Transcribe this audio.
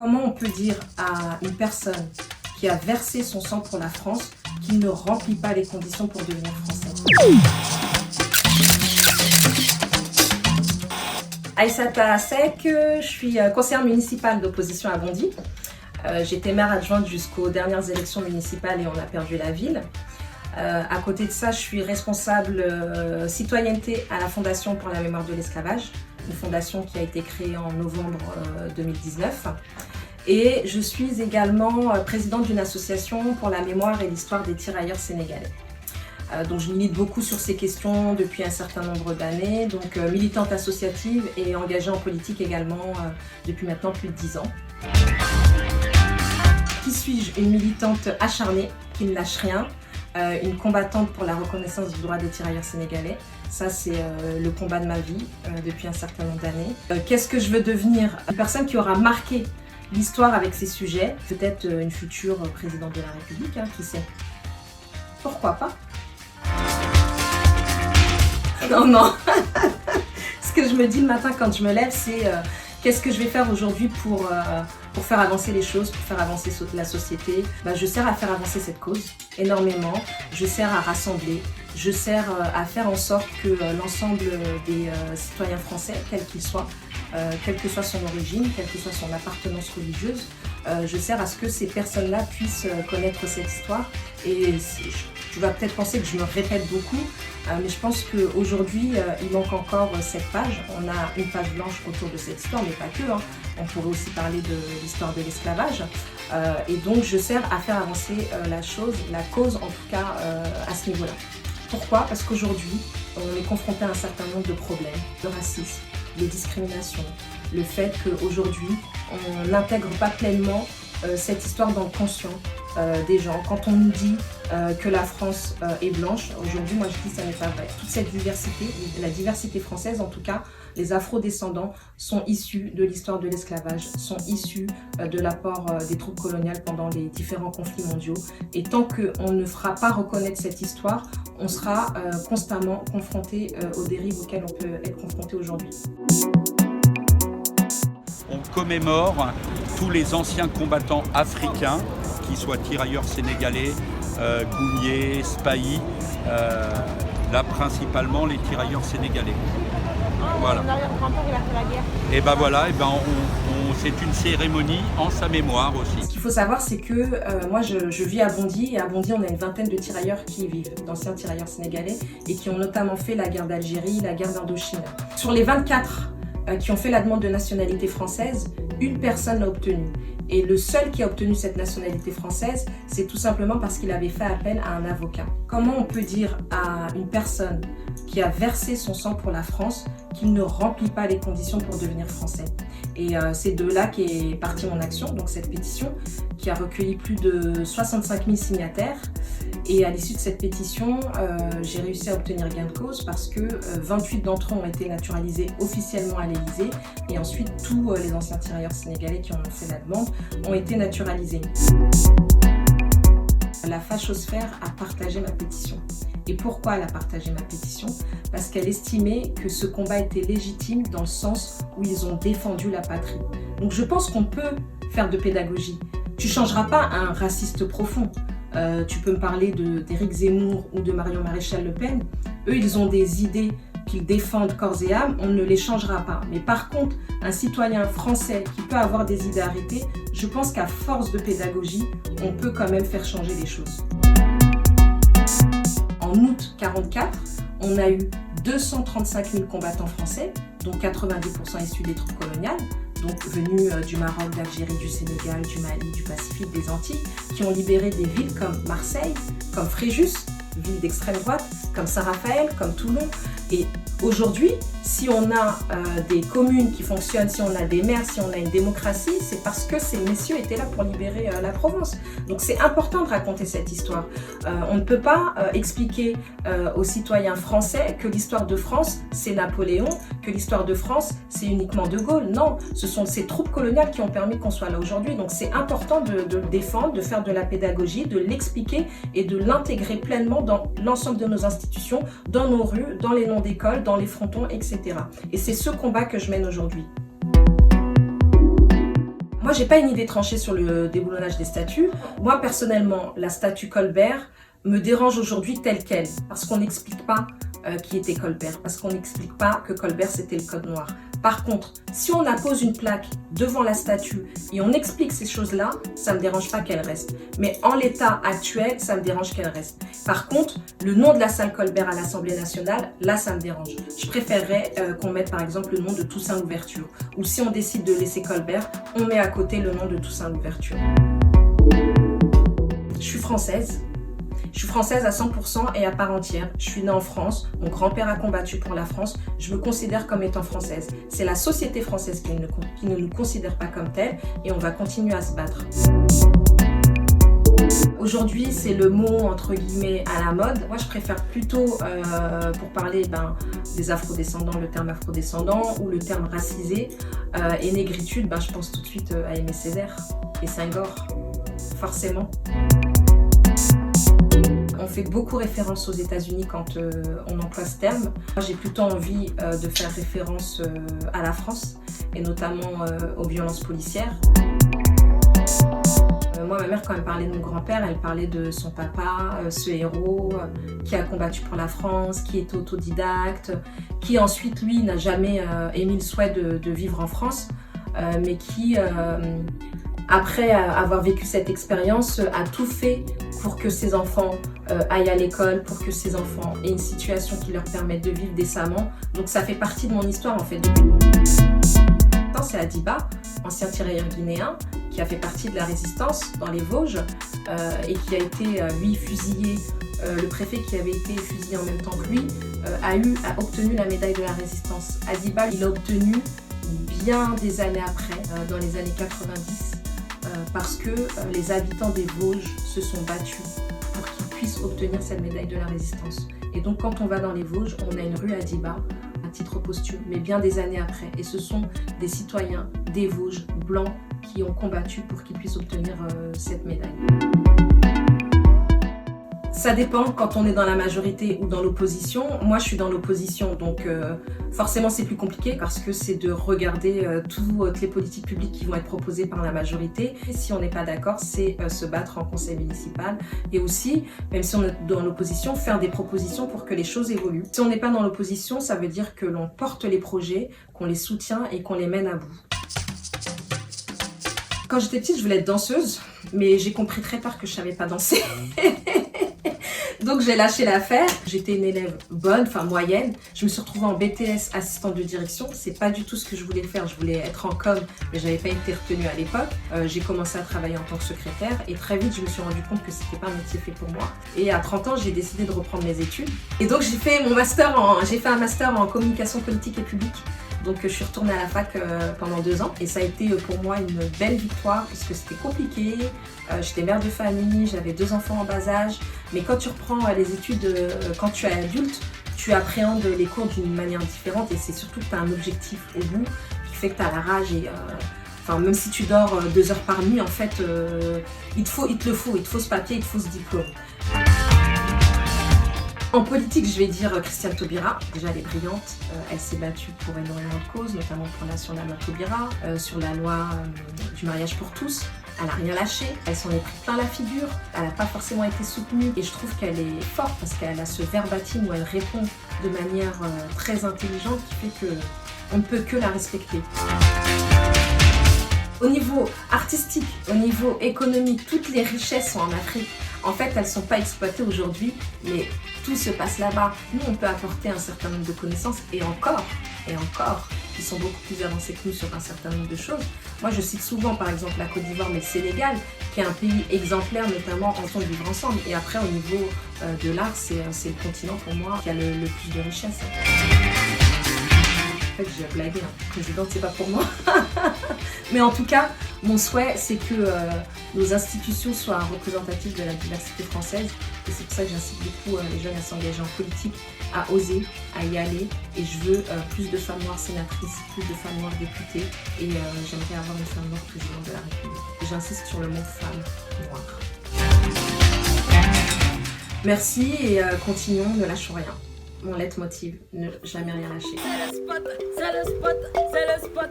Comment on peut dire à une personne qui a versé son sang pour la France qu'il ne remplit pas les conditions pour devenir français? Aïssata Seck, je suis conseillère municipale d'opposition à Bondy. J'étais maire adjointe jusqu'aux dernières élections municipales et on a perdu la ville. À côté de ça, je suis responsable citoyenneté à la Fondation pour la mémoire de l'esclavage, une fondation qui a été créée en novembre 2019. Et je suis également présidente d'une association pour la mémoire et l'histoire des tirailleurs sénégalais. Donc je milite beaucoup sur ces questions depuis un certain nombre d'années, donc militante associative et engagée en politique également depuis maintenant plus de 10 ans. Qui suis-je? Une militante acharnée qui ne lâche rien, une combattante pour la reconnaissance du droit des tirailleurs sénégalais. Ça, c'est le combat de ma vie depuis un certain nombre d'années. Qu'est-ce que je veux devenir? Une personne qui aura marqué l'histoire avec ces sujets, peut-être une future présidente de la République, hein, qui sait? Pourquoi pas? Non. Ce que je me dis le matin quand je me lève, c'est qu'est-ce que je vais faire aujourd'hui pour faire avancer les choses, pour faire avancer la société. Je sers à faire avancer cette cause énormément, je sers à rassembler, je sers à faire en sorte que l'ensemble des citoyens français, quels qu'ils soient, quelle que soit son origine, quelle que soit son appartenance religieuse, je sers à ce que ces personnes-là puissent connaître cette histoire. Et tu vas peut-être penser que je me répète beaucoup, mais je pense qu'aujourd'hui, il manque encore cette page. On a une page blanche autour de cette histoire, mais pas que. On pourrait aussi parler de l'histoire de l'esclavage. Et donc, je sers à faire avancer la cause en tout cas à ce niveau-là. Pourquoi? Parce qu'aujourd'hui, on est confronté à un certain nombre de problèmes, de racisme, de discrimination, le fait qu'aujourd'hui, on n'intègre pas pleinement cette histoire dans le conscient des gens. Quand on nous dit que la France est blanche, aujourd'hui, moi je dis que ça n'est pas vrai. Toute cette diversité, la diversité française en tout cas, les afro-descendants sont issus de l'histoire de l'esclavage, sont issus de l'apport des troupes coloniales pendant les différents conflits mondiaux. Et tant qu'on ne fera pas reconnaître cette histoire, on sera constamment confronté aux dérives auxquelles on peut être confronté aujourd'hui. On commémore tous les anciens combattants africains, qu'ils soient tirailleurs sénégalais, Gounier, Spahi, là principalement les tirailleurs sénégalais. Voilà. Grand-père, il a fait la guerre. Et ben voilà, c'est une cérémonie en sa mémoire aussi. Ce qu'il faut savoir, c'est que moi je vis à Bondy, et à Bondy on a une vingtaine de tirailleurs qui y vivent, d'anciens tirailleurs sénégalais, et qui ont notamment fait la guerre d'Algérie, la guerre d'Indochine. Sur les 24 qui ont fait la demande de nationalité française, une personne l'a obtenue. Et le seul qui a obtenu cette nationalité française, c'est tout simplement parce qu'il avait fait appel à un avocat. Comment on peut dire à une personne qui a versé son sang pour la France qu'il ne remplit pas les conditions pour devenir français? Et c'est de là qu'est partie mon action, donc cette pétition qui a recueilli plus de 65 000 signataires. Et à l'issue de cette pétition, j'ai réussi à obtenir gain de cause parce que 28 d'entre eux ont été naturalisés officiellement à l'Élysée et ensuite tous les anciens tirailleurs sénégalais qui en ont fait la demande ont été naturalisés. La fachosphère a partagé ma pétition. Et pourquoi elle a partagé ma pétition? Parce qu'elle estimait que ce combat était légitime dans le sens où ils ont défendu la patrie. Donc je pense qu'on peut faire de pédagogie. Tu ne changeras pas un raciste profond. Tu peux me parler d'Éric Zemmour ou de Marion Maréchal Le Pen. Eux, ils ont des idées qu'ils défendent corps et âme, on ne les changera pas. Mais par contre, un citoyen français qui peut avoir des idées arrêtées, je pense qu'à force de pédagogie, on peut quand même faire changer les choses. En août 1944, on a eu 235 000 combattants français, dont 90% issus des troupes coloniales, donc venus du Maroc, d'Algérie, du Sénégal, du Mali, du Pacifique, des Antilles, qui ont libéré des villes comme Marseille, comme Fréjus, ville d'extrême droite, comme Saint-Raphaël, comme Toulon. Et aujourd'hui, si on a des communes qui fonctionnent, si on a des maires, si on a une démocratie, c'est parce que ces messieurs étaient là pour libérer la Provence. Donc c'est important de raconter cette histoire. On ne peut pas expliquer aux citoyens français que l'histoire de France, c'est Napoléon, que l'histoire de France, c'est uniquement De Gaulle. Non, ce sont ces troupes coloniales qui ont permis qu'on soit là aujourd'hui. Donc c'est important de le défendre, de faire de la pédagogie, de l'expliquer et de l'intégrer pleinement dans l'ensemble de nos institutions, dans nos rues, dans les noms d'écoles, dans les frontons, etc. Et c'est ce combat que je mène aujourd'hui. Moi, j'ai pas une idée tranchée sur le déboulonnage des statues. Moi, personnellement, la statue Colbert me dérange aujourd'hui telle qu'elle, parce qu'on n'explique pas qui était Colbert, parce qu'on n'explique pas que Colbert c'était le code noir. Par contre, si on appose une plaque devant la statue et on explique ces choses-là, ça me dérange pas qu'elle reste. Mais en l'état actuel, ça me dérange qu'elle reste. Par contre, le nom de la salle Colbert à l'Assemblée nationale, là, ça me dérange. Je préférerais qu'on mette par exemple le nom de Toussaint Louverture. Ou si on décide de laisser Colbert, on met à côté le nom de Toussaint Louverture. Je suis française. Je suis française à 100% et à part entière. Je suis née en France, mon grand-père a combattu pour la France, je me considère comme étant française. C'est la société française qui ne nous considère pas comme telle et on va continuer à se battre. Aujourd'hui, c'est le mot entre guillemets à la mode. Moi, je préfère plutôt, pour parler des afrodescendants, le terme afrodescendant ou le terme racisé et négritude, je pense tout de suite à Aimé Césaire et Senghor, forcément. On fait beaucoup référence aux États-Unis quand on emploie ce terme. Moi, j'ai plutôt envie de faire référence à la France et notamment aux violences policières. Moi, ma mère, quand elle parlait de mon grand-père, elle parlait de son papa, ce héros qui a combattu pour la France, qui est autodidacte, qui ensuite, lui, n'a jamais émis le souhait de vivre en France, mais qui, après avoir vécu cette expérience, a tout fait pour que ses enfants aillent à l'école, pour que ses enfants aient une situation qui leur permette de vivre décemment. Donc ça fait partie de mon histoire en fait. C'est Adiba, ancien tirailleur guinéen, qui a fait partie de la résistance dans les Vosges et qui a été, lui, fusillé. Le préfet qui avait été fusillé en même temps que lui a obtenu la médaille de la résistance. Adiba, il l'a obtenu bien des années après, dans les années 90. Parce que les habitants des Vosges se sont battus pour qu'ils puissent obtenir cette médaille de la résistance. Et donc quand on va dans les Vosges, on a une rue Adiba, à titre posthume, mais bien des années après. Et ce sont des citoyens des Vosges blancs qui ont combattu pour qu'ils puissent obtenir cette médaille. Ça dépend quand on est dans la majorité ou dans l'opposition. Moi, je suis dans l'opposition, donc forcément c'est plus compliqué parce que c'est de regarder toutes les politiques publiques qui vont être proposées par la majorité. Et si on n'est pas d'accord, c'est se battre en conseil municipal et aussi, même si on est dans l'opposition, faire des propositions pour que les choses évoluent. Si on n'est pas dans l'opposition, ça veut dire que l'on porte les projets, qu'on les soutient et qu'on les mène à bout. Quand j'étais petite, je voulais être danseuse, mais j'ai compris très tard que je savais pas danser. Donc j'ai lâché l'affaire. J'étais une élève bonne, enfin moyenne. Je me suis retrouvée en BTS assistante de direction. C'est pas du tout ce que je voulais faire. Je voulais être en com, mais j'avais pas été retenue à l'époque. J'ai commencé à travailler en tant que secrétaire et très vite je me suis rendu compte que c'était pas un métier fait pour moi. Et à 30 ans, j'ai décidé de reprendre mes études. Et donc j'ai fait un master en communication politique et publique. Donc je suis retournée à la fac pendant 2 ans et ça a été pour moi une belle victoire parce que c'était compliqué. J'étais mère de famille, j'avais 2 enfants en bas âge. Mais quand tu reprends les études, quand tu es adulte, tu appréhendes les cours d'une manière différente et c'est surtout que tu as un objectif au bout qui fait que tu as la rage et même si tu dors 2 heures par nuit, en fait, il te faut ce papier, il te faut ce diplôme. En politique, je vais dire Christiane Taubira. Déjà, elle est brillante. Elle s'est battue pour énormément de causes, notamment sur la loi Taubira, sur la loi du mariage pour tous. Elle n'a rien lâché. Elle s'en est pris plein la figure. Elle n'a pas forcément été soutenue. Et je trouve qu'elle est forte parce qu'elle a ce verbatim où elle répond de manière très intelligente qui fait qu'on ne peut que la respecter. Au niveau artistique, au niveau économique, toutes les richesses sont en Afrique. En fait, elles ne sont pas exploitées aujourd'hui, mais tout se passe là-bas. Nous, on peut apporter un certain nombre de connaissances et encore, ils sont beaucoup plus avancés que nous sur un certain nombre de choses. Moi, je cite souvent, par exemple, la Côte d'Ivoire, mais le Sénégal, qui est un pays exemplaire, notamment en temps de vivre ensemble. Et après, au niveau de l'art, c'est le continent, pour moi, qui a le plus de richesse. En fait, j'ai blagué, présidente, c'est pas pour moi. Mais en tout cas, mon souhait, c'est que nos institutions soient représentatives de la diversité française. Et c'est pour ça que j'incite beaucoup les jeunes à s'engager en politique, à oser, à y aller. Et je veux plus de femmes noires sénatrices, plus de femmes noires députées. Et j'aimerais avoir une femme noire présidente de la République. Et j'insiste sur le mot femme noire. Merci et continuons, ne lâchons rien. Mon leitmotiv, ne jamais rien lâcher. C'est le spot, c'est le spot, c'est le spot.